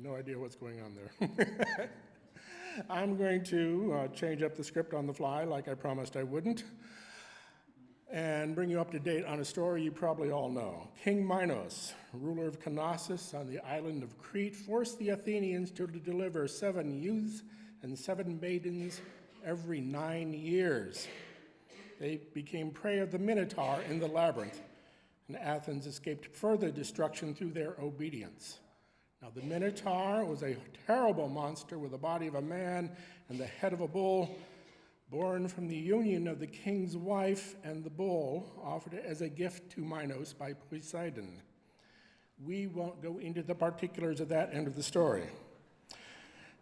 No idea what's going on there. I'm going to change up the script on the fly like I promised I wouldn't, and bring you up to date on a story you probably all know. King Minos, ruler of Knossos on the island of Crete, forced the Athenians to deliver 7 youths and 7 maidens every 9 years. They became prey of the Minotaur in the labyrinth, and Athens escaped further destruction through their obedience. Now, the Minotaur was a terrible monster with the body of a man and the head of a bull, born from the union of the king's wife and the bull, offered as a gift to Minos by Poseidon. We won't go into the particulars of that end of the story.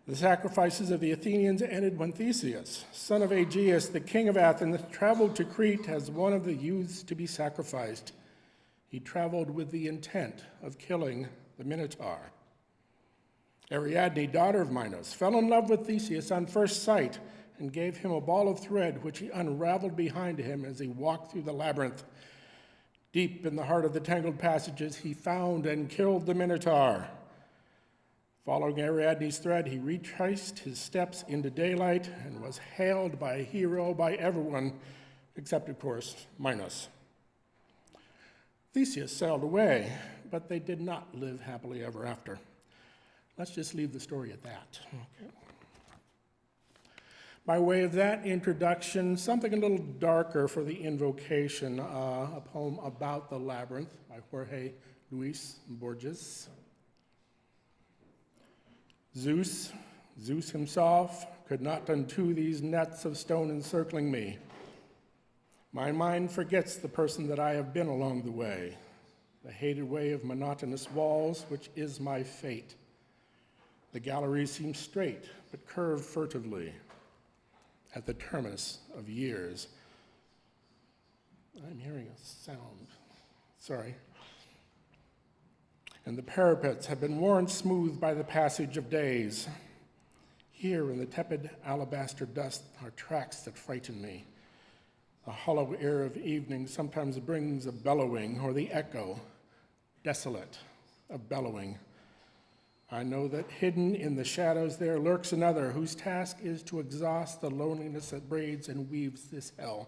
The sacrifices of the Athenians ended when Theseus, son of Aegeus, the king of Athens, traveled to Crete as one of the youths to be sacrificed. He traveled with the intent of killing the Minotaur. Ariadne, daughter of Minos, fell in love with Theseus on first sight and gave him a ball of thread which he unraveled behind him as he walked through the labyrinth. Deep in the heart of the tangled passages, he found and killed the Minotaur. Following Ariadne's thread, he retraced his steps into daylight and was hailed by a hero by everyone, except, of course, Minos. Theseus sailed away, but they did not live happily ever after. Let's just leave the story at that. Okay. By way of that introduction, something a little darker for the invocation, a poem about the labyrinth by Jorge Luis Borges. Zeus himself could not undo these nets of stone encircling me. My mind forgets the person that I have been along the way, the hated way of monotonous walls, which is my fate. The galleries seem straight, but curve furtively at the terminus of years. I'm hearing a sound, sorry. And the parapets have been worn smooth by the passage of days. Here in the tepid alabaster dust are tracks that frighten me. The hollow air of evening sometimes brings a bellowing, or the echo, desolate, of bellowing. I know that hidden in the shadows there lurks another whose task is to exhaust the loneliness that braids and weaves this hell,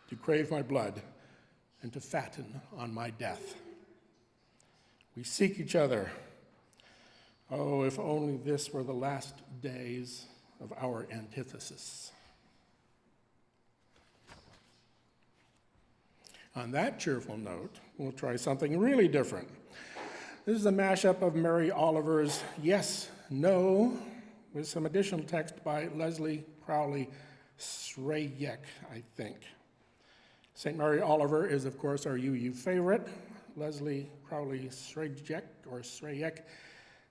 to crave my blood and to fatten on my death. We seek each other. Oh, if only this were the last days of our antithesis. On that cheerful note, we'll try something really different. This is a mashup of Mary Oliver's Yes, No, with some additional text by Leslie Crowley Srayek, I think. St. Mary Oliver is, of course, our UU favorite. Leslie Crowley Srejek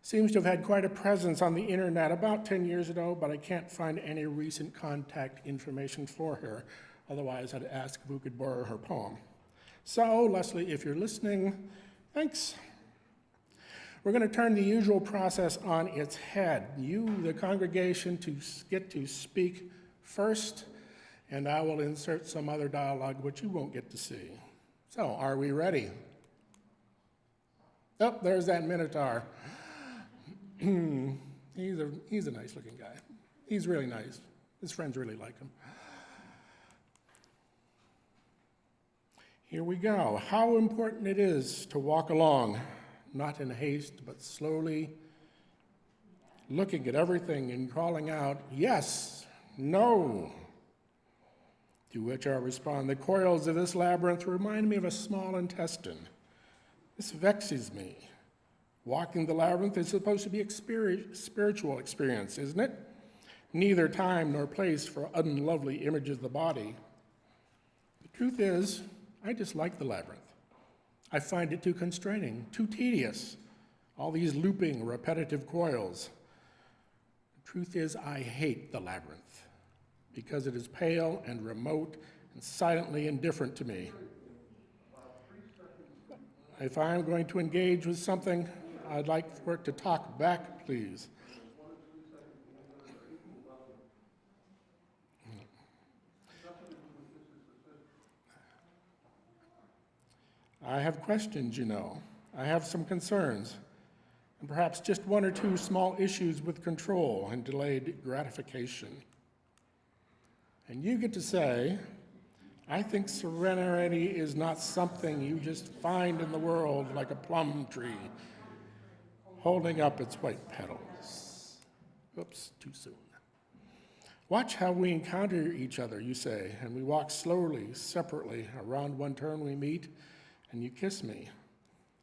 seems to have had quite a presence on the internet about 10 years ago, but I can't find any recent contact information for her. Otherwise, I'd ask if we could borrow her poem. So, Leslie, if you're listening, thanks. We're going to turn the usual process on its head. You, the congregation, get to speak first, and I will insert some other dialogue which you won't get to see. So, are we ready? Oh, there's that Minotaur. He's a nice looking guy. He's really nice. His friends really like him. Here we go. How important it is to walk along, not in haste, but slowly, looking at everything and calling out, yes, no. To which I respond, the coils of this labyrinth remind me of a small intestine. This vexes me. Walking the labyrinth is supposed to be a spiritual experience, isn't it? Neither time nor place for unlovely images of the body. The truth is, I dislike the labyrinth. I find it too constraining, too tedious. All these looping, repetitive coils. The truth is, I hate the labyrinth because it is pale and remote and silently indifferent to me. If I'm going to engage with something, I'd like for it to talk back, please. I have questions, you know. I have some concerns, and perhaps just one or two small issues with control and delayed gratification. And you get to say, I think serenity is not something you just find in the world like a plum tree holding up its white petals. Oops, too soon. Watch how we encounter each other, you say, and we walk slowly, separately. Around one turn we meet, and you kiss me.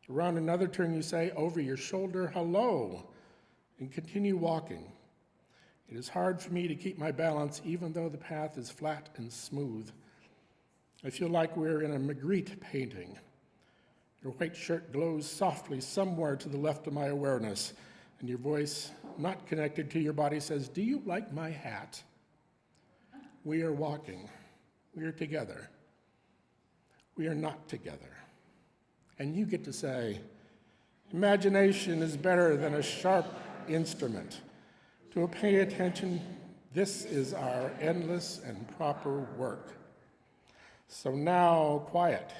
Around another turn you say, over your shoulder, hello, and continue walking. It is hard for me to keep my balance even though the path is flat and smooth. I feel like we're in a Magritte painting. Your white shirt glows softly somewhere to the left of my awareness, and your voice, not connected to your body, says, do you like my hat? We are walking. We are together. We are not together. And you get to say, imagination is better than a sharp instrument. To pay attention, this is our endless and proper work. So now, quiet,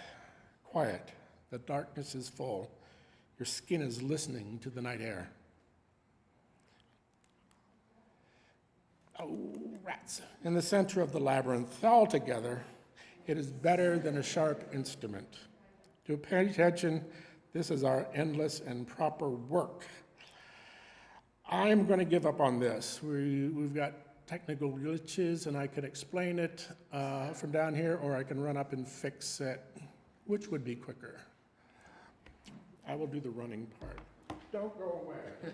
quiet. The darkness is full. Your skin is listening to the night air. Oh, rats. In the center of the labyrinth, all together, it is better than a sharp instrument. To pay attention, this is our endless and proper work. I'm going to give up on this. We've got technical glitches, and I could explain it from down here, or I can run up and fix it. Which would be quicker? I will do the running part. Don't go away.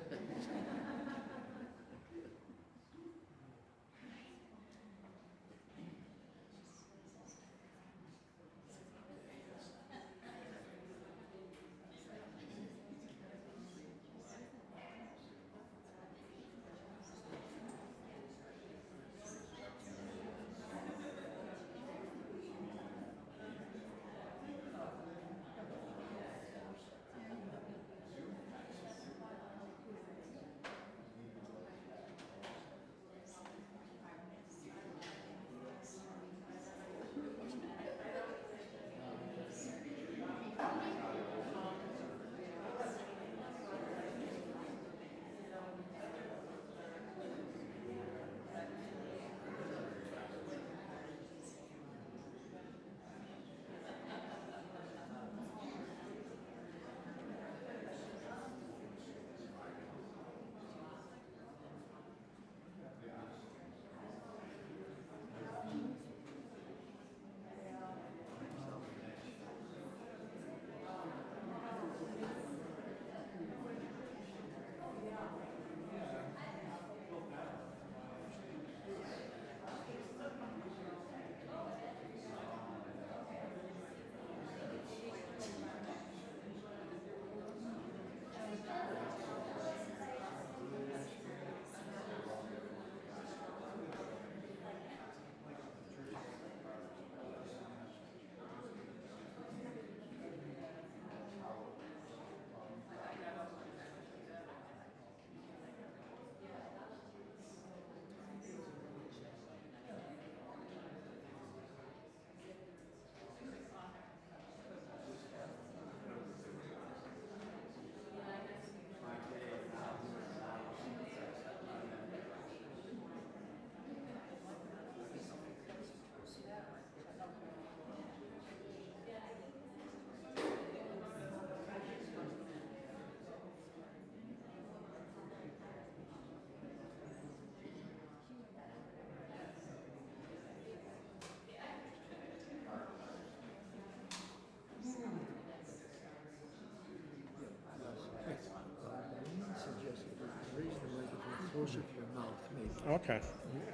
closer to your mouth, maybe. Okay,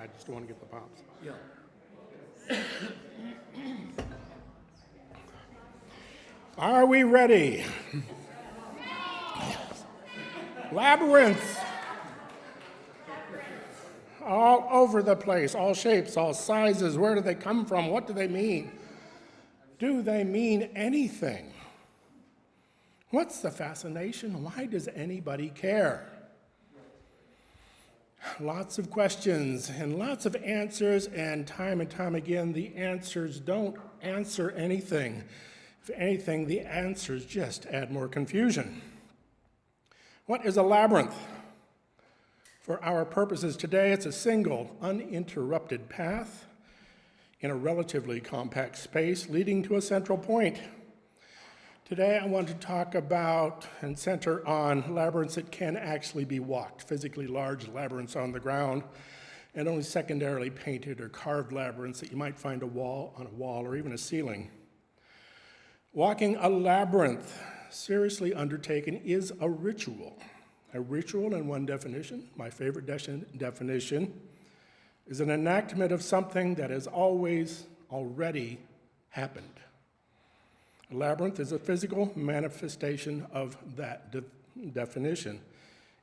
I just don't want to get the pops. Yeah. Are we ready? Labyrinths. All over the place, all shapes, all sizes. Where do they come from? What do they mean? Do they mean anything? What's the fascination? Why does anybody care? Lots of questions and lots of answers, and time again, the answers don't answer anything. If anything, the answers just add more confusion. What is a labyrinth? For our purposes today, it's a single, uninterrupted path in a relatively compact space leading to a central point. Today, I want to talk about and center on labyrinths that can actually be walked, physically large labyrinths on the ground, and only secondarily painted or carved labyrinths that you might find on a wall or even a ceiling. Walking a labyrinth, seriously undertaken, is a ritual. A ritual, in one definition, my favorite definition, is an enactment of something that has always already happened. A labyrinth is a physical manifestation of that definition.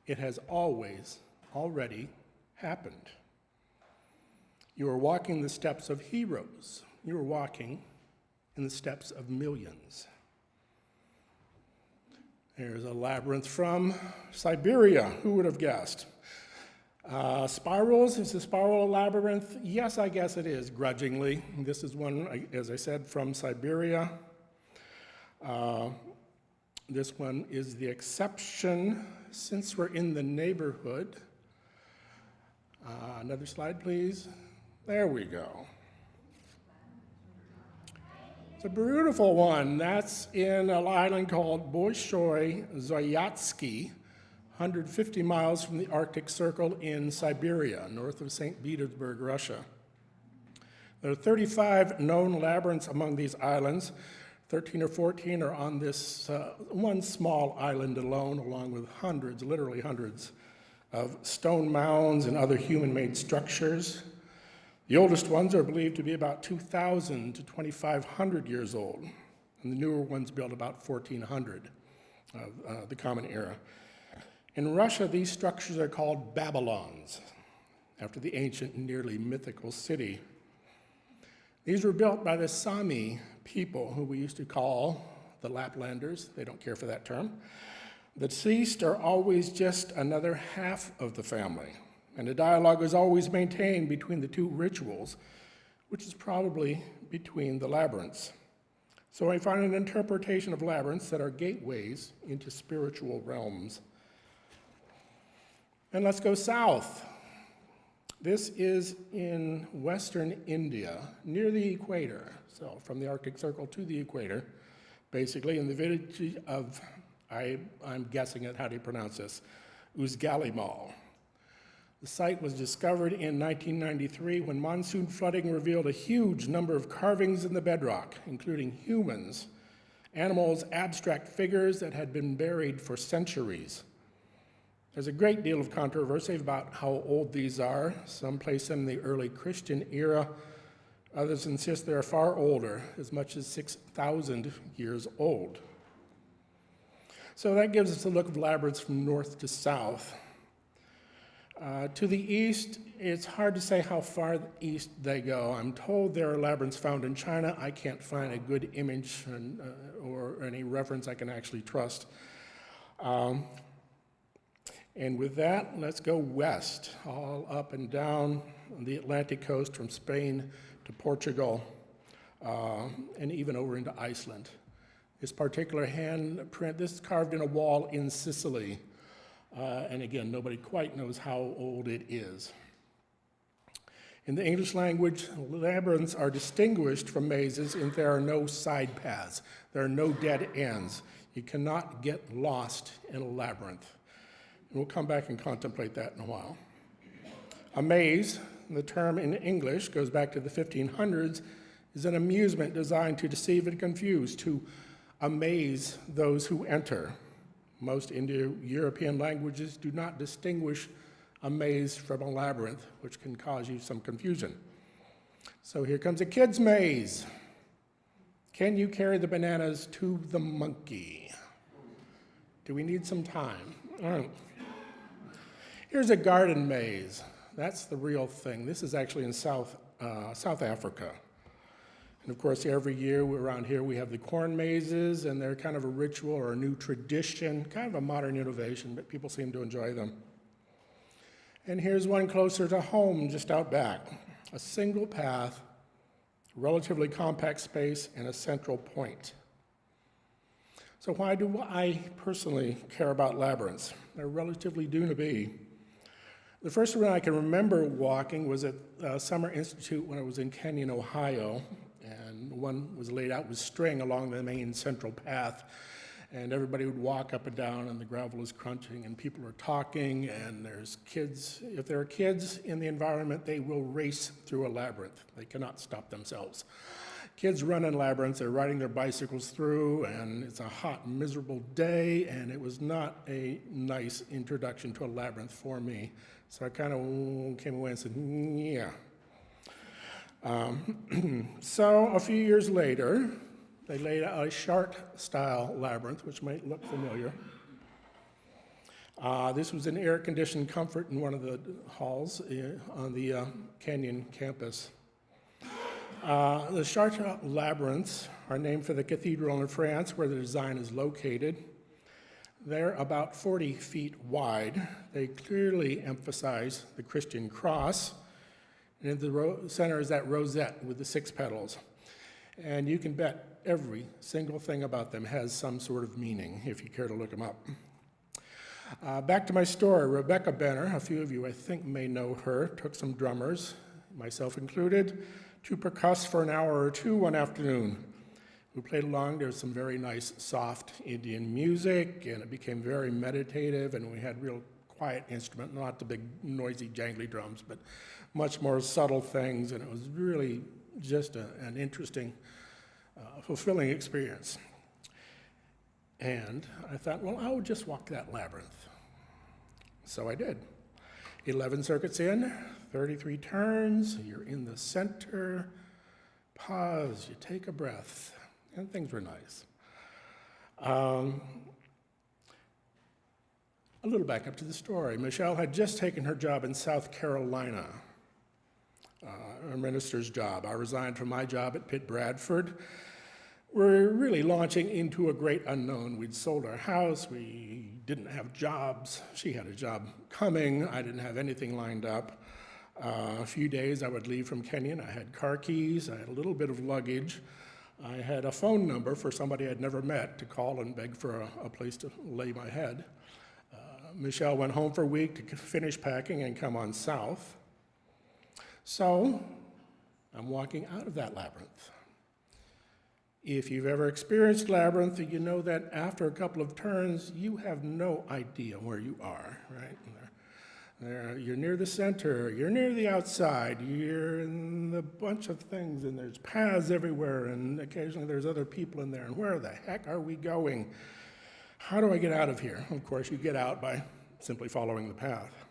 It has always already happened. You are walking the steps of heroes. You are walking in the steps of millions. There's a labyrinth from Siberia. Who would have guessed? Spirals, is the Spiral of Labyrinth? Yes, I guess it is, grudgingly. This is one, as I said, from Siberia. This one is the exception, since we're in the neighborhood. Another slide, please. There we go. It's a beautiful one. That's in an island called Bolshoi Zayatsky, 150 miles from the Arctic Circle in Siberia, north of St. Petersburg, Russia. There are 35 known labyrinths among these islands. 13 or 14 are on this one small island alone, along with hundreds, literally hundreds, of stone mounds and other human-made structures. The oldest ones are believed to be about 2,000 to 2,500 years old, and the newer ones built about 1,400 of the Common Era. In Russia, these structures are called Babylons, after the ancient, nearly mythical city. These were built by the Sami people, who we used to call the Laplanders. They don't care for that term. The deceased are always just another half of the family, and a dialogue is always maintained between the two rituals, which is probably between the labyrinths. So I find an interpretation of labyrinths that are gateways into spiritual realms. And let's go south. This is in western India, near the equator. So from the Arctic Circle to the equator, basically in the village of, I'm guessing at how do you pronounce this, Uzgalimal. The site was discovered in 1993 when monsoon flooding revealed a huge number of carvings in the bedrock, including humans, animals, abstract figures that had been buried for centuries. There's a great deal of controversy about how old these are. Some place them in the early Christian era. Others insist they're far older, as much as 6,000 years old. So that gives us a look of labyrinths from north to south. To the east, it's hard to say how far east they go. I'm told there are labyrinths found in China. I can't find a good image or any reference I can actually trust. And with that, let's go west, all up and down the Atlantic coast from Spain to Portugal, and even over into Iceland. This particular handprint, this is carved in a wall in Sicily. And again, nobody quite knows how old it is. In the English language, labyrinths are distinguished from mazes in there are no side paths. There are no dead ends. You cannot get lost in a labyrinth. And we'll come back and contemplate that in a while. A maze, the term in English goes back to the 1500s, is an amusement designed to deceive and confuse, to amaze those who enter. Most Indo-European languages do not distinguish a maze from a labyrinth, which can cause you some confusion. So here comes a kid's maze. Can you carry the bananas to the monkey? Do we need some time? All right. Here's a garden maze. That's the real thing. This is actually in South Africa. And of course, every year around here we have the corn mazes, and they're kind of a ritual or a new tradition, kind of a modern innovation, but people seem to enjoy them. And here's one closer to home, just out back. A single path, relatively compact space, and a central point. So why do I personally care about labyrinths? They're relatively new to me. The first one I can remember walking was at Summer Institute when I was in Kenyon, Ohio, and one was laid out with string along the main central path, and everybody would walk up and down, and the gravel is crunching, and people are talking, and there's kids. If there are kids in the environment, they will race through a labyrinth. They cannot stop themselves. Kids run in labyrinths, they're riding their bicycles through, and it's a hot, miserable day, and it was not a nice introduction to a labyrinth for me. So I kind of came away and said, yeah. So a few years later, they laid out a Chart-style labyrinth, which might look familiar. This was in air-conditioned comfort in one of the halls on the Kenyon campus. The Chart labyrinths are named for the cathedral in France where the design is located. They're about 40 feet wide. They clearly emphasize the Christian cross. And in the center is that rosette with the 6 petals. And you can bet every single thing about them has some sort of meaning, if you care to look them up. Back to my story, Rebecca Benner, a few of you I think may know her, took some drummers, myself included, to percuss for an hour or two one afternoon. We played along. There's some very nice, soft Indian music, and it became very meditative, and we had real quiet instrument, not the big, noisy, jangly drums, but much more subtle things, and it was really just an interesting, fulfilling experience. And I thought, well, I would just walk that labyrinth. So I did. 11 circuits in, 33 turns, you're in the center, pause, you take a breath, and things were nice. A little back up to the story. Michelle had just taken her job in South Carolina, a minister's job. I resigned from my job at Pitt Bradford. We're really launching into a great unknown. We'd sold our house, we didn't have jobs. She had a job coming, I didn't have anything lined up. A few days I would leave from Kenyon. I had car keys, I had a little bit of luggage. I had a phone number for somebody I'd never met to call and beg for a place to lay my head. Michelle went home for a week to finish packing and come on south. So I'm walking out of that labyrinth. If you've ever experienced labyrinth, you know that after a couple of turns, you have no idea where you are, right? You're near the center, you're near the outside, you're in a bunch of things, and there's paths everywhere, and occasionally there's other people in there, and where the heck are we going? How do I get out of here? Of course, you get out by simply following the path.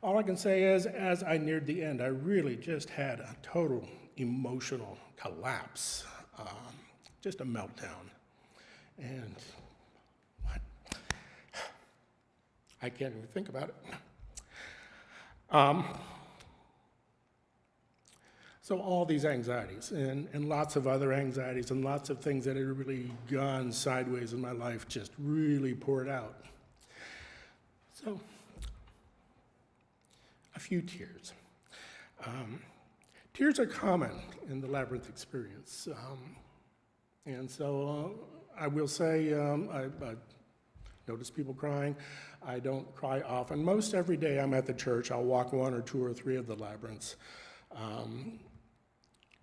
All I can say is, as I neared the end, I really just had a total emotional collapse, just a meltdown. And what? I can't even think about it. So all these anxieties and lots of other anxieties and lots of things that had really gone sideways in my life just really poured out. So, a few tears. Tears are common in the labyrinth experience. And so I will say, I notice people crying. I don't cry often. Most every day I'm at the church, I'll walk 1 or 2 or 3 of the labyrinths.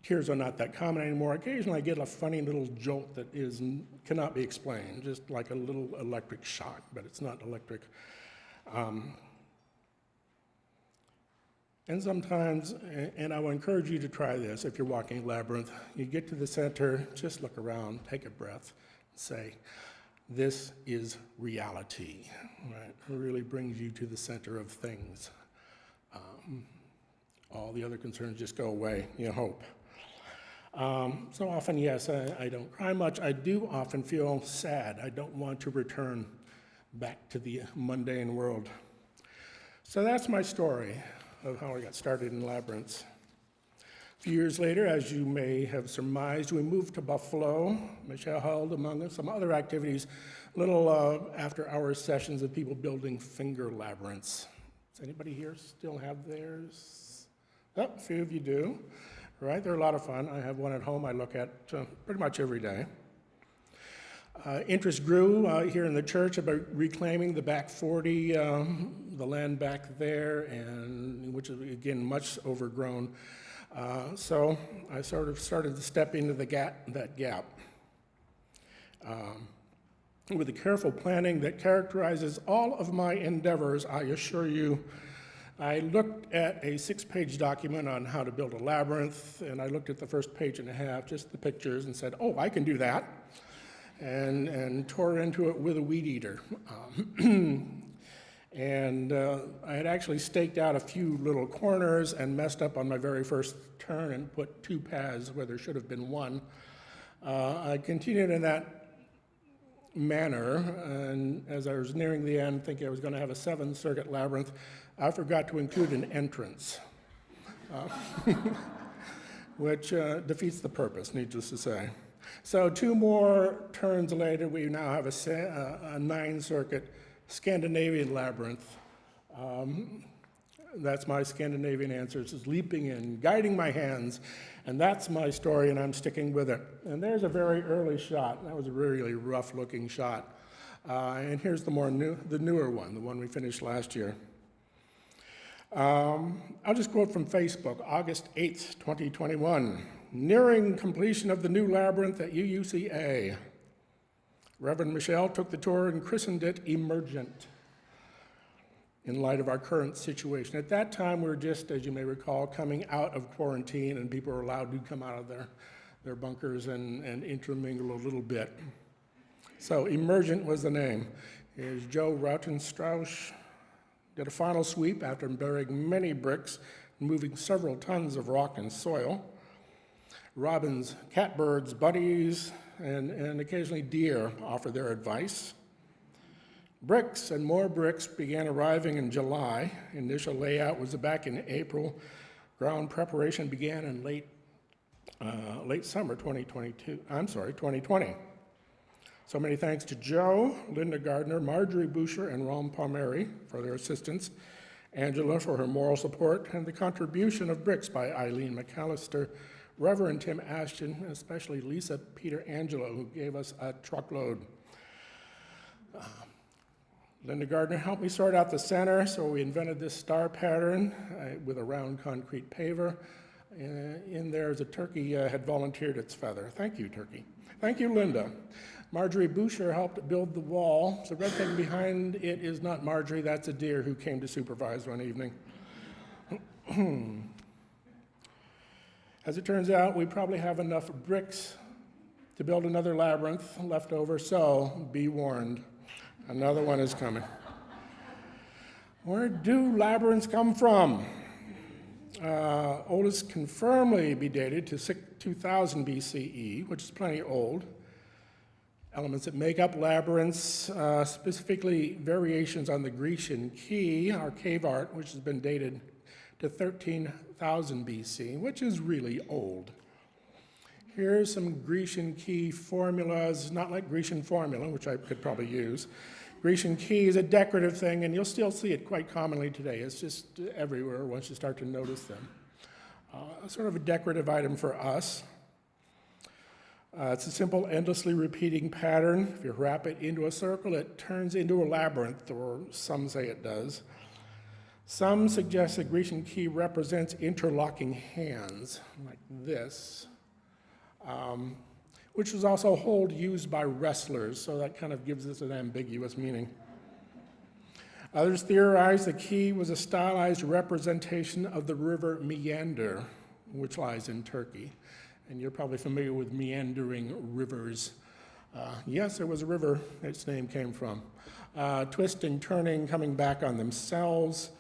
Tears are not that common anymore. Occasionally I get a funny little jolt that cannot be explained, just like a little electric shock, but it's not electric. And sometimes, and I will encourage you to try this if you're walking a labyrinth, you get to the center, just look around, take a breath, and say, this is reality, right? It really brings you to the center of things. All the other concerns just go away, you hope. So often, yes, I don't cry much. I do often feel sad. I don't want to return back to the mundane world. So that's my story of how I got started in labyrinths. A few years later, as you may have surmised, we moved to Buffalo. Michelle held, among some other activities, little after-hours sessions of people building finger labyrinths. Does anybody here still have theirs? Oh, a few of you do. Right, they're a lot of fun. I have one at home I look at pretty much every day. Interest grew here in the church about reclaiming the back 40, the land back there, and which is, again, much overgrown. So I sort of started to step into that gap. With the careful planning that characterizes all of my endeavors, I assure you, I looked at a 6-page document on how to build a labyrinth, and I looked at the first page and a half, just the pictures, and said, oh, I can do that, and tore into it with a weed eater. And I had actually staked out a few little corners and messed up on my very first turn and put 2 paths where there should have been 1. I continued in that manner, and as I was nearing the end, thinking I was going to have a 7-circuit labyrinth, I forgot to include an entrance, which defeats the purpose, needless to say. So 2 more turns later, we now have a 9-circuit Scandinavian labyrinth. That's my Scandinavian answer. It's just leaping in, guiding my hands, and that's my story, and I'm sticking with it. And there's a very early shot. That was a really rough-looking shot. And here's the newer one, the one we finished last year. I'll just quote from Facebook, August 8th, 2021. Nearing completion of the new labyrinth at UUCA. Reverend Michelle took the tour and christened it Emergent in light of our current situation. At that time, we were just, as you may recall, coming out of quarantine, and people were allowed to come out of their bunkers and intermingle a little bit. So Emergent was the name. Here's Joe Rautenstrauss. Did a final sweep after burying many bricks and moving several tons of rock and soil. Robins, catbirds, bunnies, and occasionally deer offer their advice. Bricks and more bricks began arriving in July. Initial layout was back in April. Ground preparation began in late summer 2020. So many thanks to Joe, Linda Gardner, Marjorie Boucher, and Ron Palmieri for their assistance, Angela for her moral support, and the contribution of bricks by Eileen McAllister, Reverend Tim Ashton, and especially Lisa Peter Angelo, who gave us a truckload. Linda Gardner helped me sort out the center, so we invented this star pattern with a round concrete paver. In there is a turkey had volunteered its feather. Thank you, turkey. Thank you, Linda. Marjorie Boucher helped build the wall. The red thing behind it is not Marjorie, that's a deer who came to supervise one evening. As it turns out, we probably have enough bricks to build another labyrinth left over, so be warned. Another one is coming. Where do labyrinths come from? Oldest can firmly be dated to 2000 BCE, which is plenty old. Elements that make up labyrinths, specifically variations on the Grecian key, our cave art, which has been dated to 13,000 BC, which is really old. Here's some Grecian key formulas, not like Grecian formula, which I could probably use. Grecian key is a decorative thing, and you'll still see it quite commonly today. It's just everywhere once you start to notice them. Sort of a decorative item for us. It's a simple, endlessly repeating pattern. If you wrap it into a circle, it turns into a labyrinth, or some say it does. Some suggest the Grecian key represents interlocking hands, like this, which was also a hold used by wrestlers, so that kind of gives this an ambiguous meaning. Others theorize the key was a stylized representation of the river Meander, which lies in Turkey. And you're probably familiar with meandering rivers. Yes, it was a river its name came from. Twisting, turning, coming back on themselves.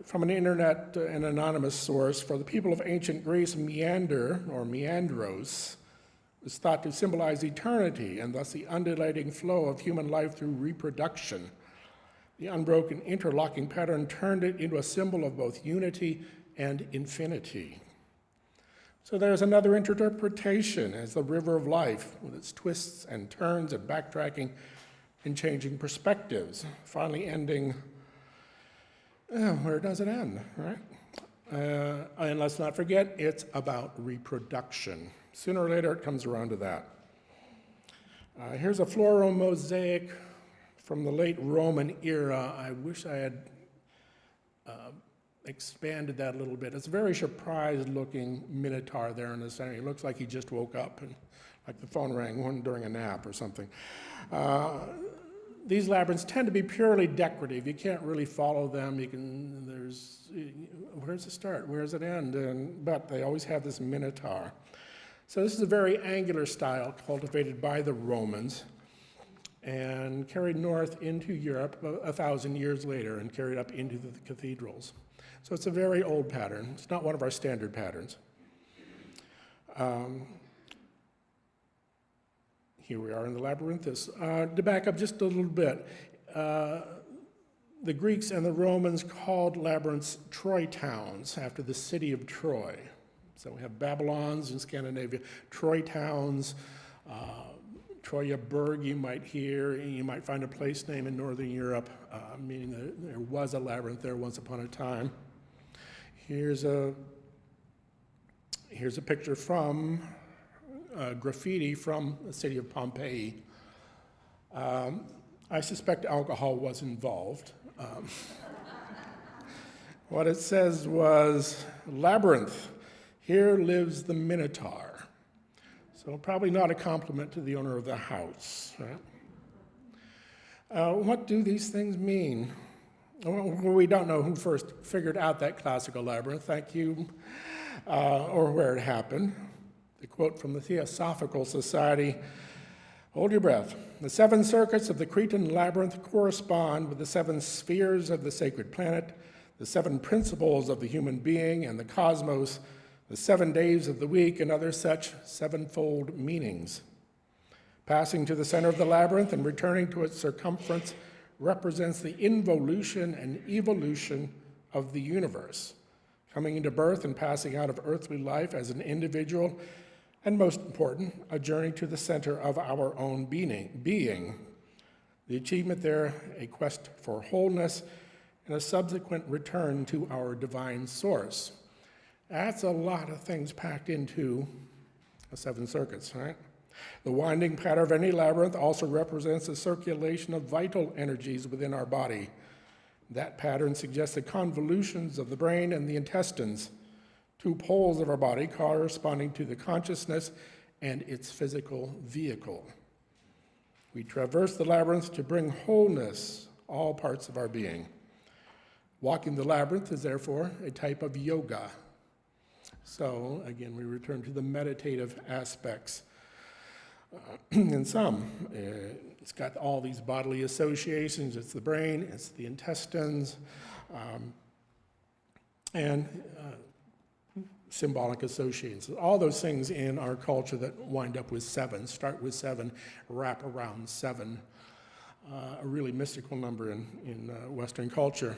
From an internet and anonymous source, for the people of ancient Greece, meander, or meandros, was thought to symbolize eternity and thus the undulating flow of human life through reproduction. The unbroken interlocking pattern turned it into a symbol of both unity and infinity. So there's another interpretation as the river of life, with its twists and turns and backtracking and changing perspectives, finally ending where does it end, right? And let's not forget, it's about reproduction. Sooner or later, it comes around to that. Here's a floral mosaic from the late Roman era. I wish I had expanded that a little bit. It's a very surprised-looking Minotaur there in the center. He looks like he just woke up, and like the phone rang during a nap or something. These labyrinths tend to be purely decorative. You can't really follow them. Where's it start? Where does it end? But they always have this Minotaur. So this is a very angular style cultivated by the Romans and carried north into Europe 1,000 years later and carried up into the cathedrals. So it's a very old pattern. It's not one of our standard patterns. Here we are in the labyrinthus. To back up just a little bit, the Greeks and the Romans called labyrinths Troy towns after the city of Troy. So we have Babylons in Scandinavia, Troy towns, Troyaburg you might hear, and you might find a place name in Northern Europe, meaning that there was a labyrinth there once upon a time. Here's a picture from graffiti from the city of Pompeii. I suspect alcohol was involved. What it says was, "Labyrinth, here lives the Minotaur." So probably not a compliment to the owner of the house, right? What do these things mean? Well, we don't know who first figured out that classical labyrinth, thank you, or where it happened. The quote from the Theosophical Society, hold your breath. "The 7 circuits of the Cretan labyrinth correspond with the 7 spheres of the sacred planet, the 7 principles of the human being and the cosmos, the 7 days of the week, and other such 7-fold meanings. Passing to the center of the labyrinth and returning to its circumference represents the involution and evolution of the universe, coming into birth and passing out of earthly life as an individual, and most important, a journey to the center of our own being. The achievement there, a quest for wholeness, and a subsequent return to our divine source." That's a lot of things packed into the 7 circuits, right? The winding pattern of any labyrinth also represents the circulation of vital energies within our body. That pattern suggests the convolutions of the brain and the intestines, 2 poles of our body corresponding to the consciousness and its physical vehicle. We traverse the labyrinth to bring wholeness, all parts of our being. Walking the labyrinth is therefore a type of yoga. So again, we return to the meditative aspects. In some, it's got all these bodily associations. It's the brain, it's the intestines, and symbolic associations. All those things in our culture that wind up with 7, start with 7, wrap around 7, a really mystical number in Western culture.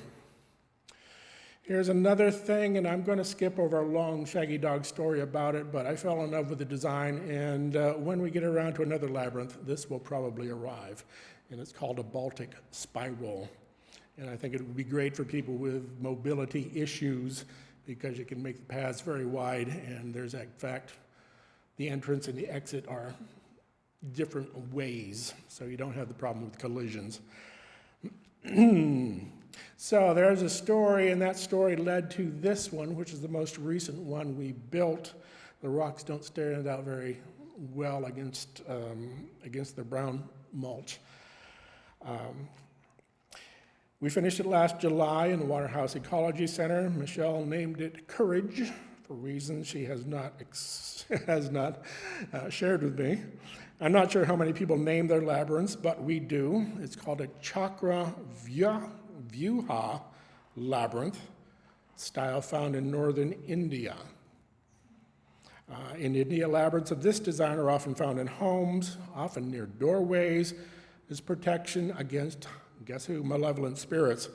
Here's another thing, and I'm going to skip over a long Shaggy Dog story about it, but I fell in love with the design, and when we get around to another labyrinth, this will probably arrive, and it's called a Baltic Spiral. And I think it would be great for people with mobility issues because you can make the paths very wide, and there's, in fact, the entrance and the exit are different ways, so you don't have the problem with collisions. So there's a story, and that story led to this one, which is the most recent one we built. The rocks don't stand out very well against the brown mulch. We finished it last July in the Waterhouse Ecological Center. Michelle named it Courage, for reasons she has not shared with me. I'm not sure how many people name their labyrinths, but we do. It's called a Chakra Vyuha labyrinth, style found in northern India. In India, labyrinths of this design are often found in homes, often near doorways, as protection against, guess who, malevolent spirits.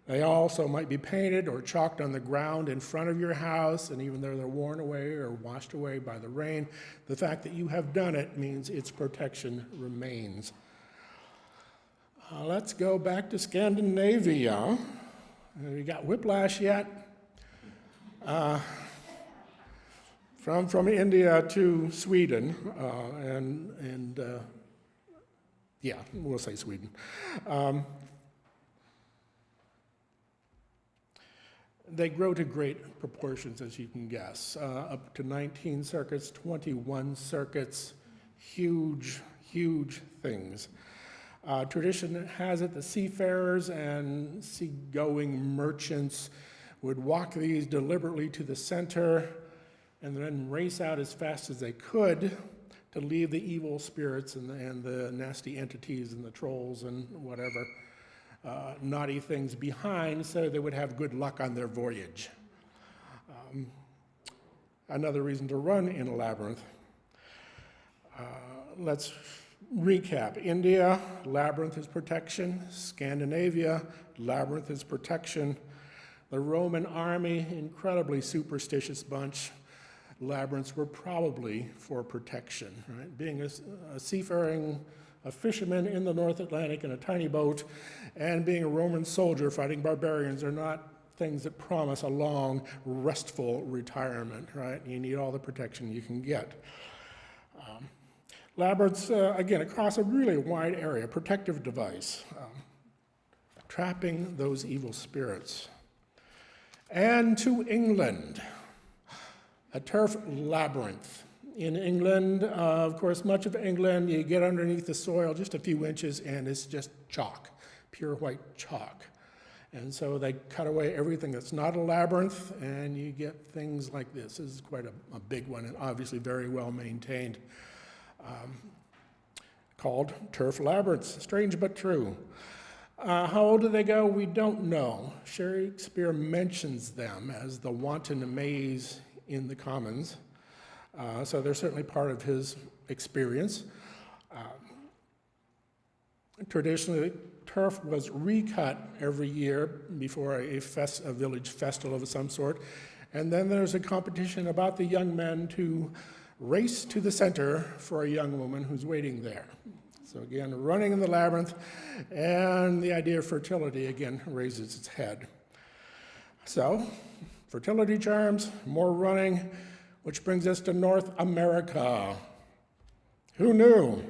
They also might be painted or chalked on the ground in front of your house, and even though they're worn away or washed away by the rain, the fact that you have done it means its protection remains. Let's go back to Scandinavia. You got whiplash yet? From India to Sweden, yeah, we'll say Sweden. They grow to great proportions, as you can guess, up to 19 circuits, 21 circuits, huge, huge things. Tradition has it the seafarers and seagoing merchants would walk these deliberately to the center and then race out as fast as they could to leave the evil spirits and the nasty entities and the trolls and whatever naughty things behind, so they would have good luck on their voyage. Another reason to run in a labyrinth. Let's recap. India, labyrinth is protection. Scandinavia, labyrinth is protection. The Roman army, incredibly superstitious bunch. Labyrinths were probably for protection, right? Being a seafaring, a fisherman in the North Atlantic in a tiny boat, and being a Roman soldier fighting barbarians are not things that promise a long, restful retirement, right? You need all the protection you can get. Labyrinths, again, across a really wide area, protective device, trapping those evil spirits. And to England, a turf labyrinth. In England, of course, much of England, you get underneath the soil just a few inches and it's just chalk, pure white chalk. And so they cut away everything that's not a labyrinth and you get things like this. This is quite a big one and obviously very well maintained. Called turf labyrinths, strange but true. How old do they go? We don't know. Shakespeare mentions them as the wanton maze in the commons. So they're certainly part of his experience. Traditionally, turf was recut every year before a village festival of some sort. And then there's a competition about the young men to race to the center for a young woman who's waiting there. So again, running in the labyrinth, and the idea of fertility again raises its head. So, fertility charms, more running, which brings us to North America. Who knew?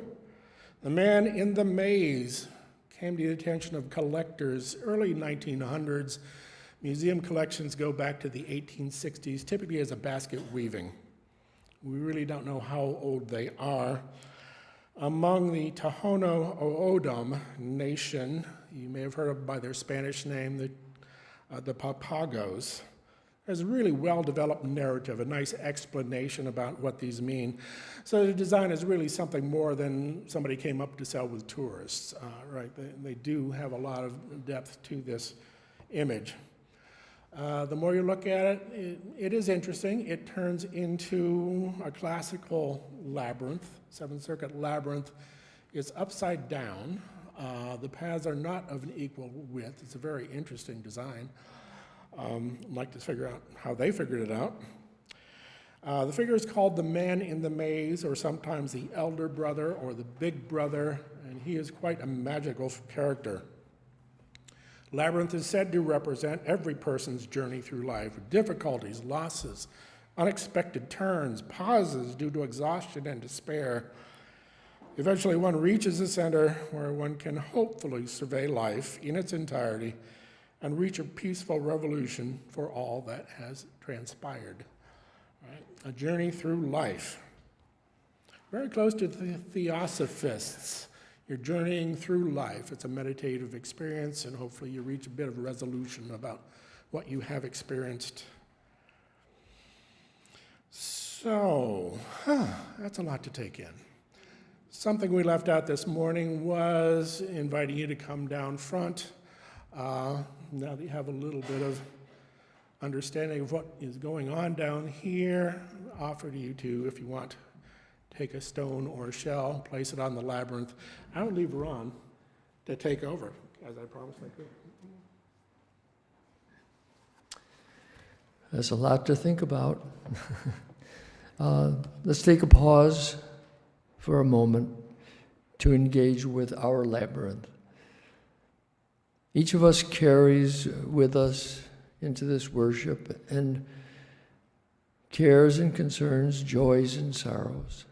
The man in the maze came to the attention of collectors early 1900s. Museum collections go back to the 1860s, typically as a basket weaving. We really don't know how old they are. Among the Tohono O'odham nation, you may have heard of by their Spanish name, the Papagos. There's a really well-developed narrative, a nice explanation about what these mean. So the design is really something more than somebody came up to sell with tourists, right? They do have a lot of depth to this image. The more you look at it, it is interesting. It turns into a classical labyrinth, seven-circuit labyrinth. It's upside down. The paths are not of an equal width. It's a very interesting design. I'd like to figure out how they figured it out. The figure is called the man in the maze, or sometimes the elder brother or the big brother, and he is quite a magical character. Labyrinth is said to represent every person's journey through life, with difficulties, losses, unexpected turns, pauses due to exhaustion and despair. Eventually, one reaches the center where one can hopefully survey life in its entirety and reach a peaceful revolution for all that has transpired. Right? A journey through life. Very close to the Theosophists. You're journeying through life. It's a meditative experience, and hopefully you reach a bit of resolution about what you have experienced. So, that's a lot to take in. Something we left out this morning was inviting you to come down front. Now that you have a little bit of understanding of what is going on down here, offer to you to, if you want, take a stone or a shell, place it on the labyrinth. I will leave Ron to take over, as I promised I could. There's a lot to think about. Let's take a pause for a moment to engage with our labyrinth. Each of us carries with us into this worship and cares and concerns, joys and sorrows.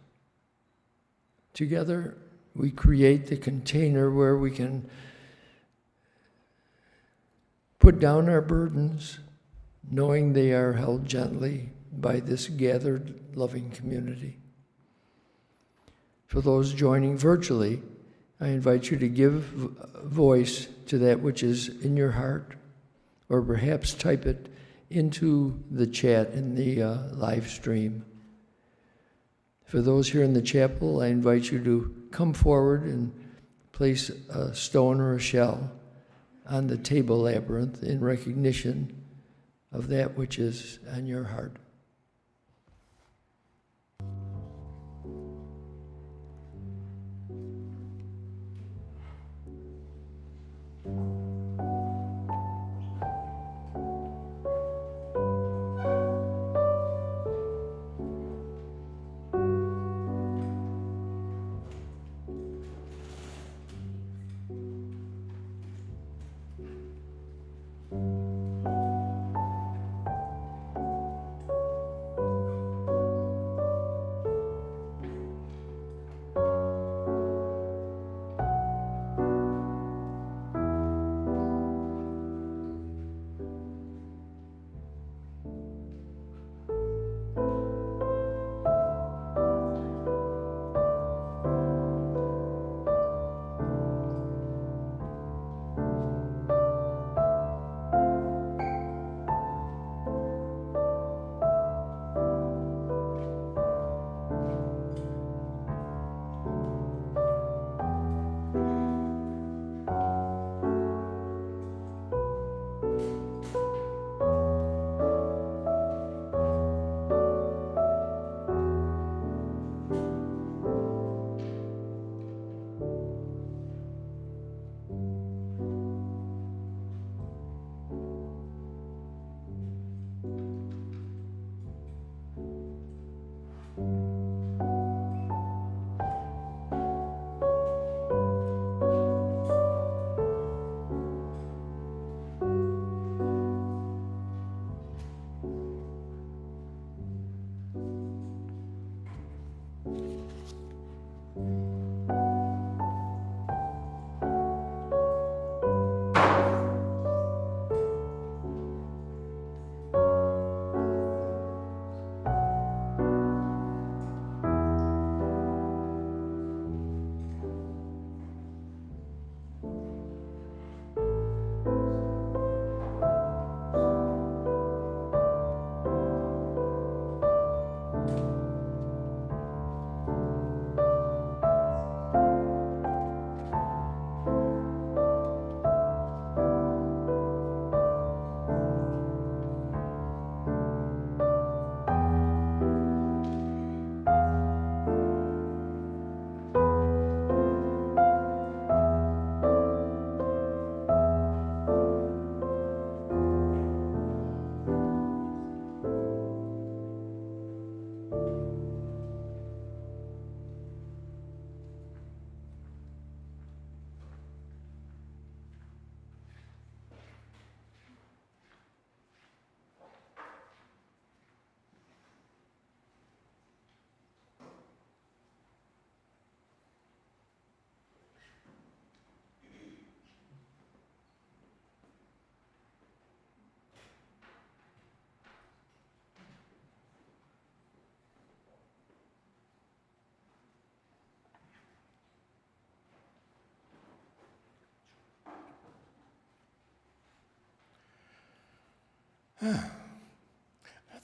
Together, we create the container where we can put down our burdens, knowing they are held gently by this gathered, loving community. For those joining virtually, I invite you to give voice to that which is in your heart, or perhaps type it into the chat in the live stream. For those here in the chapel, I invite you to come forward and place a stone or a shell on the table labyrinth in recognition of that which is on your heart.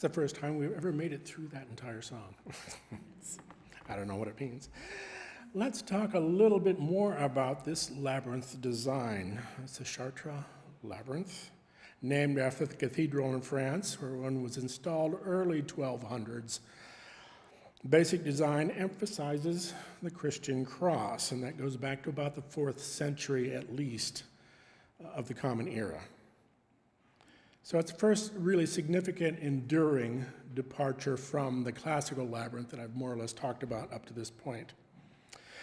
the first time we've ever made it through that entire song. I don't know what it means. Let's talk a little bit more about this labyrinth design. It's the Chartres Labyrinth, named after the cathedral in France, where one was installed early 1200s. Basic design emphasizes the Christian cross, and that goes back to about the 4th century at least of the Common Era. So it's the first really significant, enduring departure from the classical labyrinth that I've more or less talked about up to this point.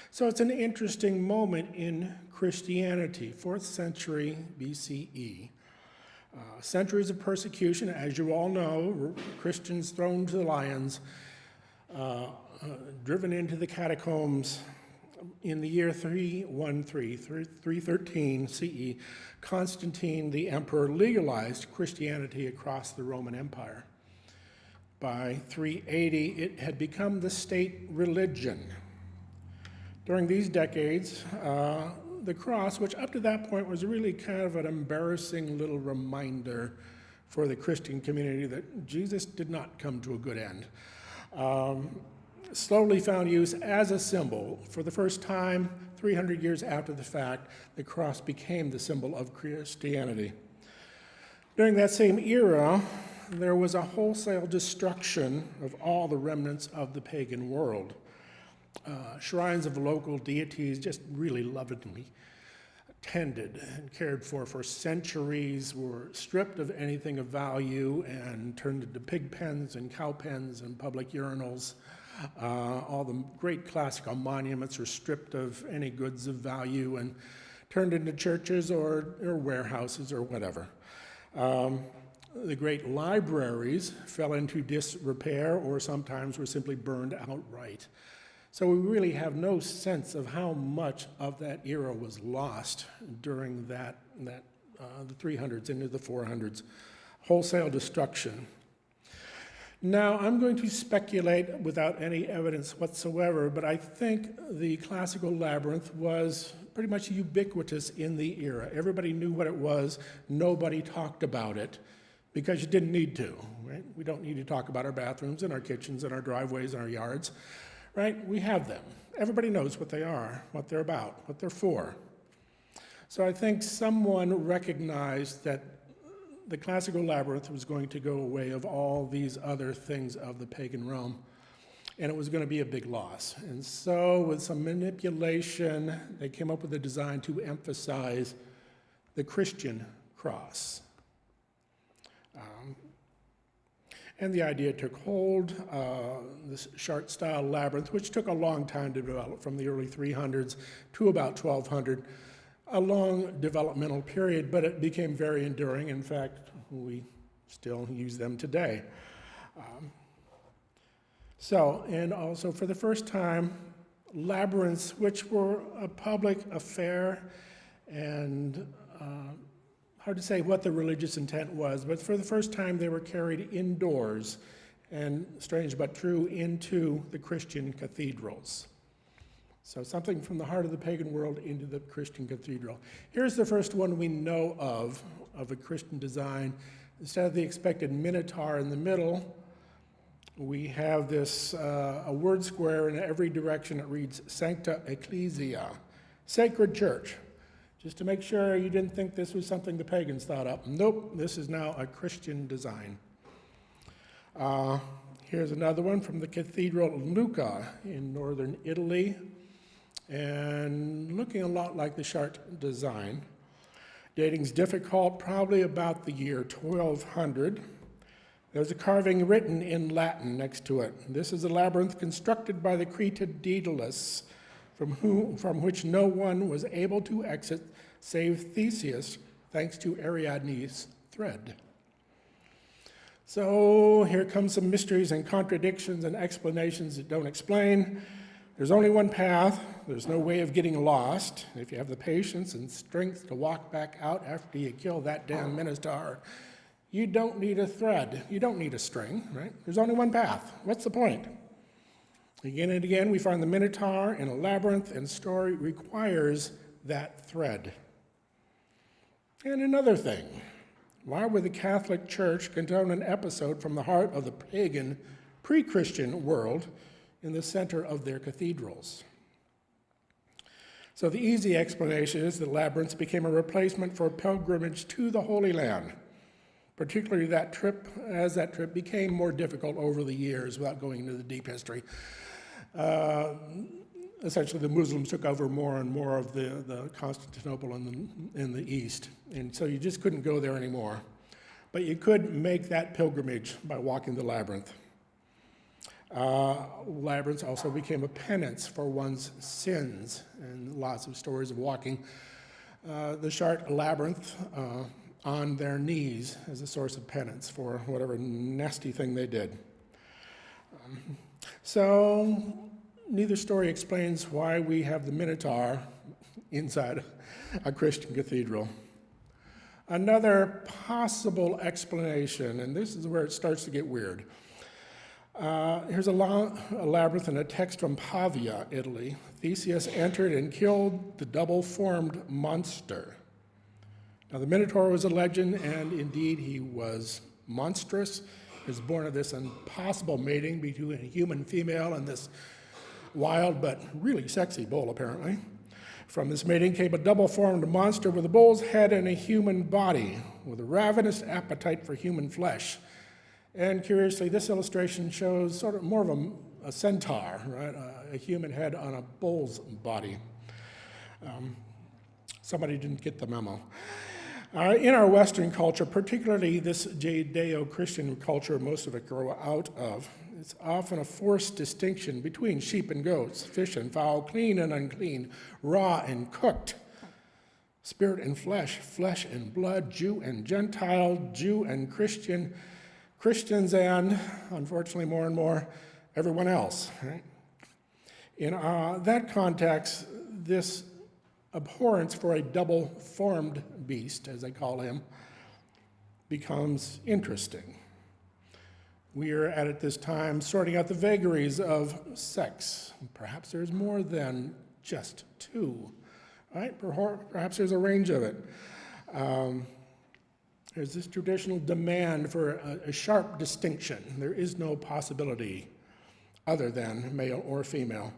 So it's an interesting moment in Christianity, 4th century BCE. Centuries of persecution, as you all know, Christians thrown to the lions, driven into the catacombs. In the year 313 CE, Constantine the emperor legalized Christianity across the Roman Empire. By 380, it had become the state religion. During these decades, the cross, which up to that point was really kind of an embarrassing little reminder for the Christian community that Jesus did not come to a good end, slowly found use as a symbol. For the first time, 300 years after the fact, the cross became the symbol of Christianity. During that same era, there was a wholesale destruction of all the remnants of the pagan world. Shrines of local deities, just really lovingly tended and cared for centuries, were stripped of anything of value and turned into pig pens and cow pens and public urinals. All the great classical monuments were stripped of any goods of value and turned into churches or warehouses or whatever. The great libraries fell into disrepair or sometimes were simply burned outright. So we really have no sense of how much of that era was lost during the 300s into the 400s. Wholesale destruction. Now, I'm going to speculate without any evidence whatsoever, but I think the classical labyrinth was pretty much ubiquitous in the era. Everybody knew what it was. Nobody talked about it because you didn't need to, right? We don't need to talk about our bathrooms and our kitchens and our driveways and our yards, right? We have them. Everybody knows what they are, what they're about, what they're for. So I think someone recognized that the classical labyrinth was going to go away of all these other things of the pagan realm, and it was going to be a big loss. And so with some manipulation, they came up with a design to emphasize the Christian cross. And the idea took hold. This Chartres-style labyrinth, which took a long time to develop, from the early 300s to about 1200, a long developmental period, but it became very enduring. In fact, we still use them today. And also for the first time, labyrinths, which were a public affair, and hard to say what the religious intent was, but for the first time they were carried indoors, and strange but true, into the Christian cathedrals. So something from the heart of the pagan world into the Christian cathedral. Here's the first one we know of a Christian design. Instead of the expected Minotaur in the middle, we have this, a word square in every direction. It reads Sancta Ecclesia, sacred church. Just to make sure you didn't think this was something the pagans thought up. Nope, this is now a Christian design. Here's another one from the Cathedral of Lucca in northern Italy, and looking a lot like the Chartres design. Dating's difficult, probably about the year 1200. There's a carving written in Latin next to it. This is a labyrinth constructed by the Cretan Daedalus, from which no one was able to exit save Theseus, thanks to Ariadne's thread. So here comes some mysteries and contradictions and explanations that don't explain. There's only one path. There's no way of getting lost. If you have the patience and strength to walk back out after you kill that damn Minotaur, you don't need a thread. You don't need a string, right? There's only one path. What's the point? Again and again, we find the Minotaur in a labyrinth, and story requires that thread. And another thing, Why would the Catholic Church condone an episode from the heart of the pagan, pre-Christian world in the center of their cathedrals? So the easy explanation is that labyrinths became a replacement for pilgrimage to the Holy Land, particularly as that trip became more difficult over the years without going into the deep history. Essentially, the Muslims took over more and more of the Constantinople in the east, and so you just couldn't go there anymore. But you could make that pilgrimage by walking the labyrinth. Labyrinths also became a penance for one's sins, and lots of stories of walking the Chartres labyrinth on their knees as a source of penance for whatever nasty thing they did. So neither story explains why we have the Minotaur inside a Christian cathedral. Another possible explanation, and this is where it starts to get weird. Here's a labyrinth in a text from Pavia, Italy. Theseus entered and killed the double-formed monster. Now, the Minotaur was a legend, and indeed he was monstrous. He was born of this impossible mating between a human female and this wild but really sexy bull, apparently. From this mating came a double-formed monster with a bull's head and a human body, with a ravenous appetite for human flesh. And curiously, this illustration shows sort of more of a centaur, right? A human head on a bull's body. Somebody didn't get the memo. In our Western culture, particularly this Judeo-Christian culture most of it grow out of, it's often a forced distinction between sheep and goats, fish and fowl, clean and unclean, raw and cooked, spirit and flesh, flesh and blood, Jew and Gentile, Jew and Christian, Christians and, unfortunately more and more, everyone else. Right? In that context, this abhorrence for a double-formed beast, as they call him, becomes interesting. We are at this time sorting out the vagaries of sex. Perhaps there's more than just two, right? Perhaps there's a range of it. There's this traditional demand for a sharp distinction. There is no possibility other than male or female.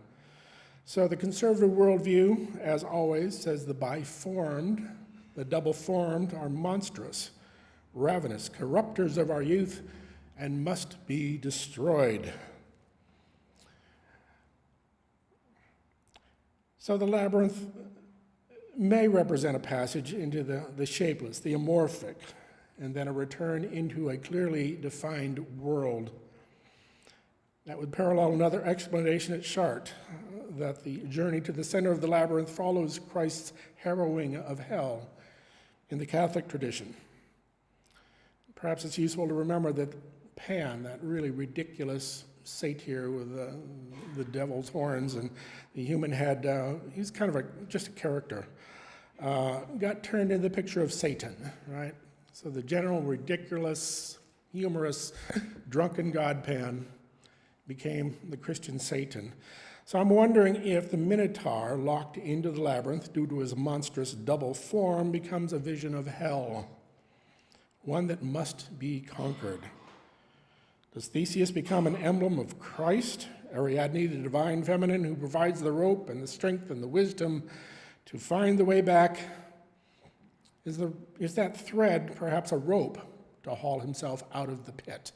So the conservative worldview, as always, says the biformed, the double-formed are monstrous, ravenous, corrupters of our youth, and must be destroyed. So the labyrinth may represent a passage into the shapeless, the amorphic, and then a return into a clearly defined world. That would parallel another explanation at Chartres, that the journey to the center of the labyrinth follows Christ's harrowing of hell in the Catholic tradition. Perhaps it's useful to remember that Pan, that really ridiculous satyr with the devil's horns and the human head, he's kind of just a character, got turned into the picture of Satan, right? So the general ridiculous, humorous, drunken god Pan became the Christian Satan. So I'm wondering if the Minotaur, locked into the labyrinth due to his monstrous double form, becomes a vision of hell, one that must be conquered. Does Theseus become an emblem of Christ, Ariadne, the divine feminine who provides the rope and the strength and the wisdom to find the way back? Is that thread perhaps a rope to haul himself out of the pit?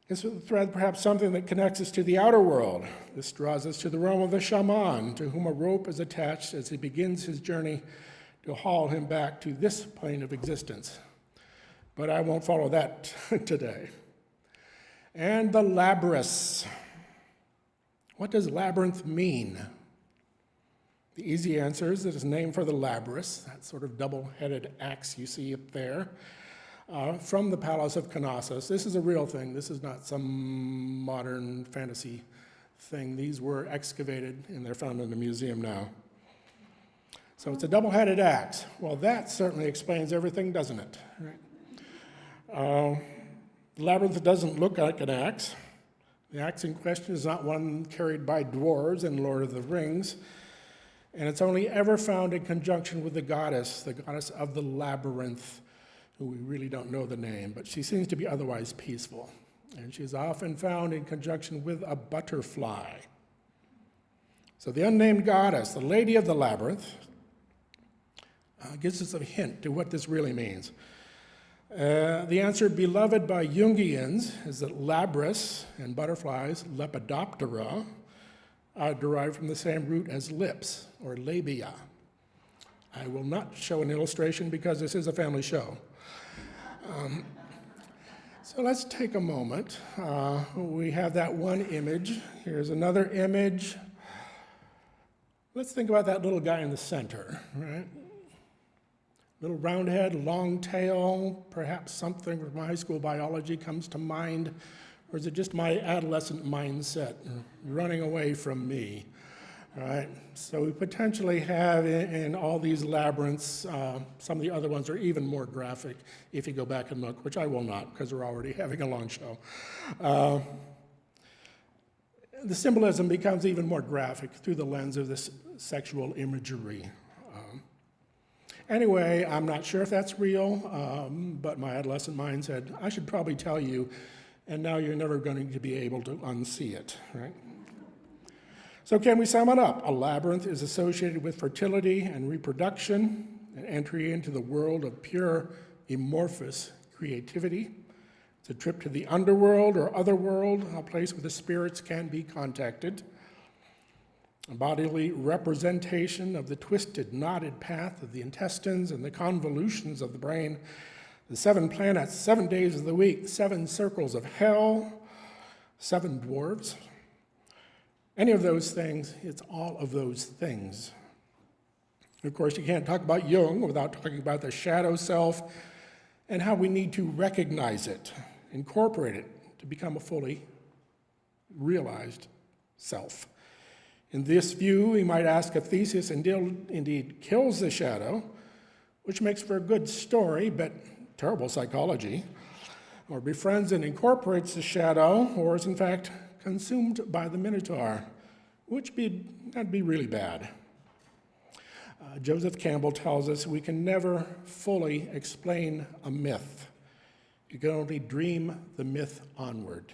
Is the thread perhaps something that connects us to the outer world? This draws us to the realm of the shaman, to whom a rope is attached as he begins his journey to haul him back to this plane of existence. But I won't follow that today. And the labyrinth. What does labyrinth mean? The easy answer is that it's named for the labyrinth, that sort of double-headed axe you see up there, from the Palace of Knossos. This is a real thing. This is not some modern fantasy thing. These were excavated, and they're found in the museum now. So it's a double-headed axe. Well, that certainly explains everything, doesn't it? Right. The labyrinth doesn't look like an axe. The axe in question is not one carried by dwarves in Lord of the Rings. And it's only ever found in conjunction with the goddess of the labyrinth, who we really don't know the name, but she seems to be otherwise peaceful. And she's often found in conjunction with a butterfly. So the unnamed goddess, the lady of the labyrinth, gives us a hint to what this really means. The answer beloved by Jungians is that labrys and butterflies, Lepidoptera, are derived from the same root as lips, or labia. I will not show an illustration because this is a family show. So let's take a moment. We have that one image. Here's another image. Let's think about that little guy in the center, right? Little round head, long tail, perhaps something from high school biology comes to mind, or is it just my adolescent mindset running away from me? All right, so we potentially have in all these labyrinths, some of the other ones are even more graphic if you go back and look, which I will not because we're already having a long show. The symbolism becomes even more graphic through the lens of this sexual imagery. Anyway, I'm not sure if that's real, but my adolescent mind said, I should probably tell you, and now you're never going to be able to unsee it, right? So can we sum it up? A labyrinth is associated with fertility and reproduction, an entry into the world of pure, amorphous creativity. It's a trip to the underworld or otherworld, a place where the spirits can be contacted. A bodily representation of the twisted, knotted path of the intestines and the convolutions of the brain, the 7 planets, 7 days of the week, 7 circles of hell, 7 dwarves. Any of those things, it's all of those things. Of course, you can't talk about Jung without talking about the shadow self and how we need to recognize it, incorporate it to become a fully realized self. In this view, we might ask if Theseus indeed kills the shadow, which makes for a good story, but terrible psychology, or befriends and incorporates the shadow, or is in fact consumed by the Minotaur, that'd be really bad. Joseph Campbell tells us we can never fully explain a myth. You can only dream the myth onward.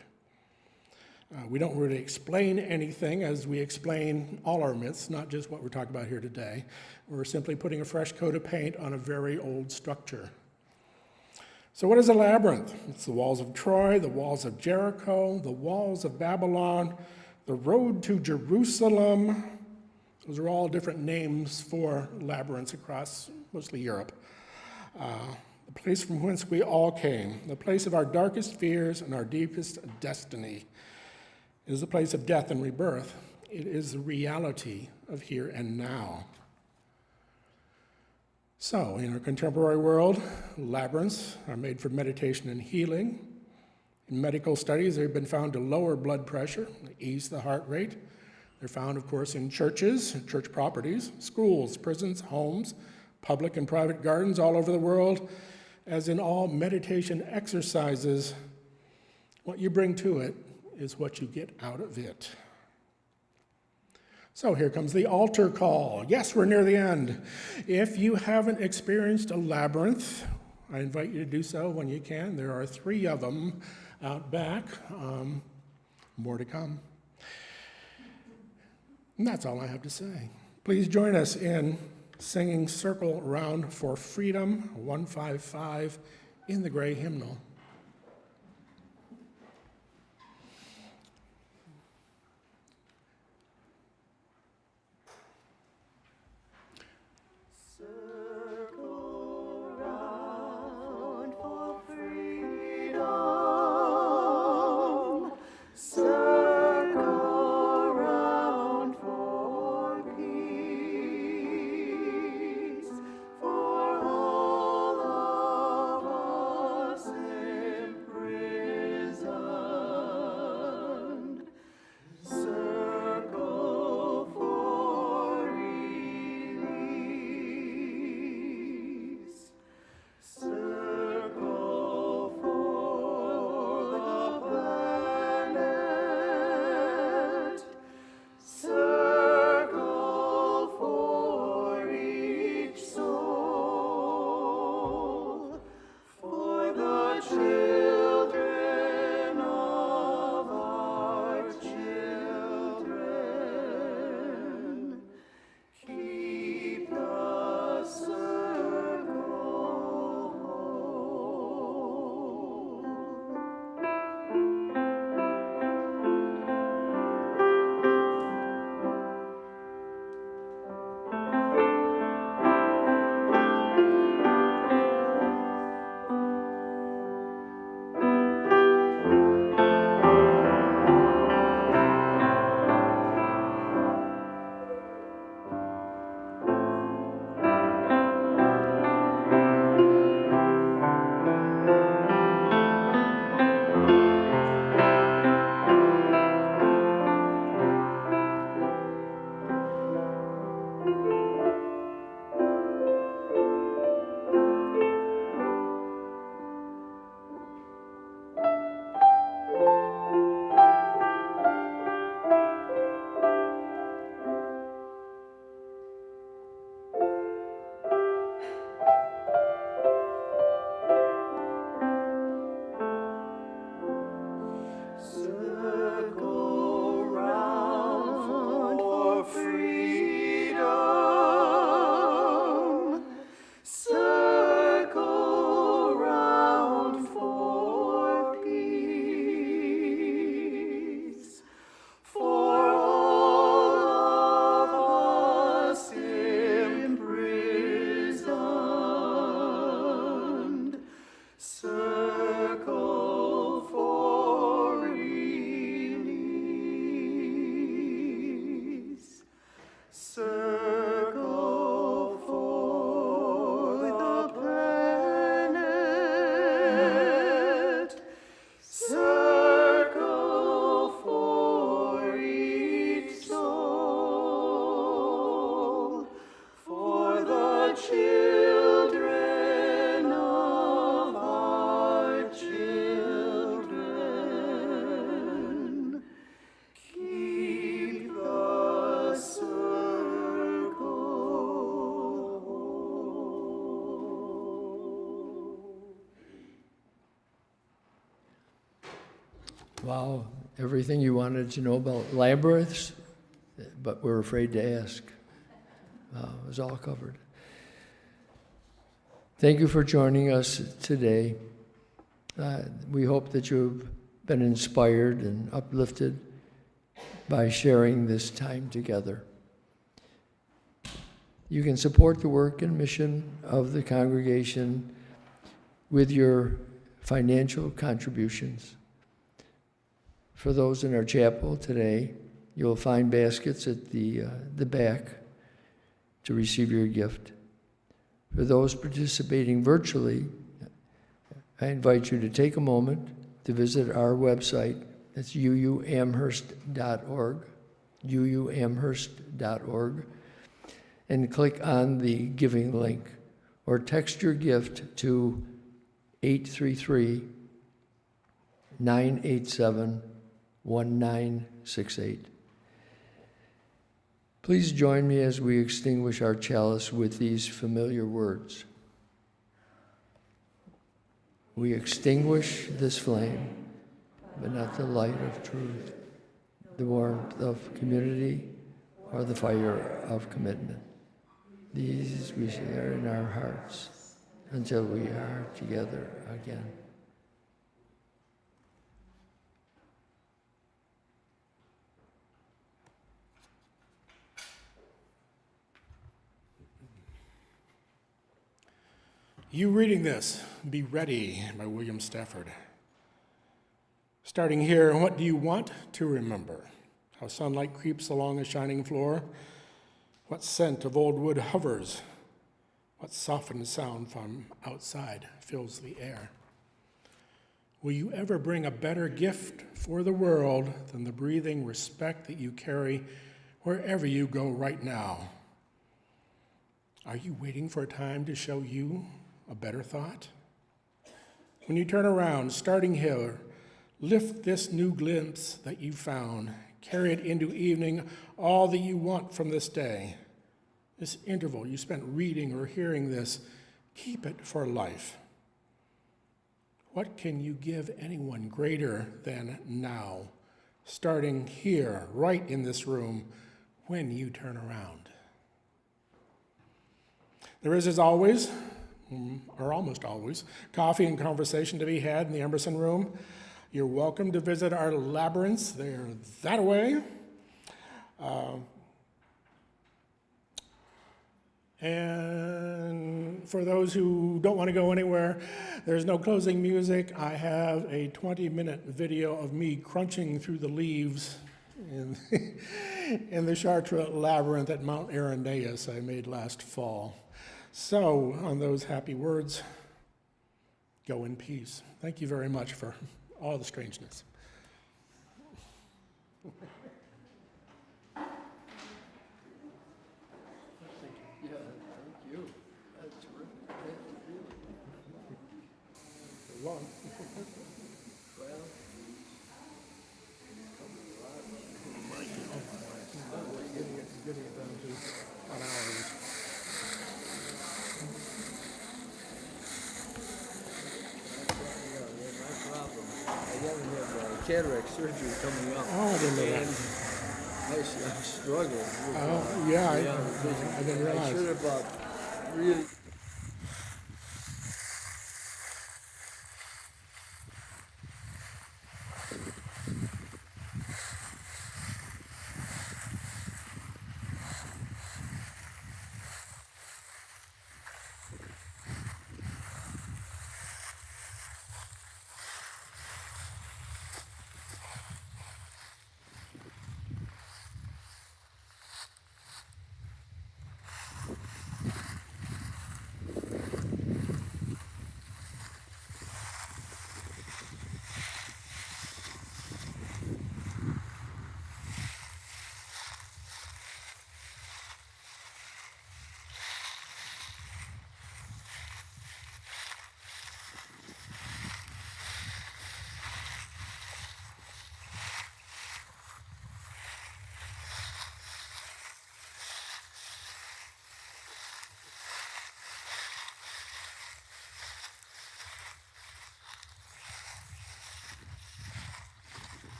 We don't really explain anything as we explain all our myths, not just what we're talking about here today. We're simply putting a fresh coat of paint on a very old structure. So what is a labyrinth? It's the walls of Troy, the walls of Jericho, the walls of Babylon, the road to Jerusalem. Those are all different names for labyrinths across mostly Europe. The place from whence we all came, the place of our darkest fears and our deepest destiny. It is the place of death and rebirth. It is the reality of here and now. So, in our contemporary world, labyrinths are made for meditation and healing. In medical studies, they've been found to lower blood pressure, ease the heart rate. They're found, of course, in churches, church properties, schools, prisons, homes, public and private gardens all over the world. As in all meditation exercises, what you bring to it is what you get out of it. So here comes the altar call. Yes, we're near the end. If you haven't experienced a labyrinth, I invite you to do so when you can. There are 3 of them out back. More to come. And that's all I have to say. Please join us in singing Circle Round for Freedom, 155, in the gray hymnal. For all of us children of our children, keep the circle whole. Wow, everything you wanted to know about labyrinths, but we're afraid to ask. It was all covered. Thank you for joining us today. We hope that you've been inspired and uplifted by sharing this time together. You can support the work and mission of the congregation with your financial contributions. For those in our chapel today, you'll find baskets at the back to receive your gift. For those participating virtually, I invite you to take a moment to visit our website. It's uuamherst.org, uuamherst.org, and click on the giving link, or text your gift to 833-987-1968. Please join me as we extinguish our chalice with these familiar words. We extinguish this flame, but not the light of truth, the warmth of community, or the fire of commitment. These we share in our hearts until we are together again. You reading this, Be Ready by William Stafford. Starting here, what do you want to remember? How sunlight creeps along a shining floor? What scent of old wood hovers? What softened sound from outside fills the air? Will you ever bring a better gift for the world than the breathing respect that you carry wherever you go right now? Are you waiting for a time to show you a better thought? When you turn around, starting here, lift this new glimpse that you found. Carry it into evening, all that you want from this day. This interval you spent reading or hearing this, keep it for life. What can you give anyone greater than now, starting here, right in this room, when you turn around? There is, as always, or almost always, coffee and conversation to be had in the Emerson room. You're welcome to visit our labyrinths. They're that away. And for those who don't want to go anywhere, there's no closing music. I have a 20-minute video of me crunching through the leaves in, in the Chartres Labyrinth at Mount Irenaeus I made last fall. So, on those happy words, go in peace. Thank you very much for all the strangeness. Long. Getting it down to an hour. Cataract surgery coming up. Oh, I didn't know that. And I'm struggling. Yeah, I didn't I realize. should have really.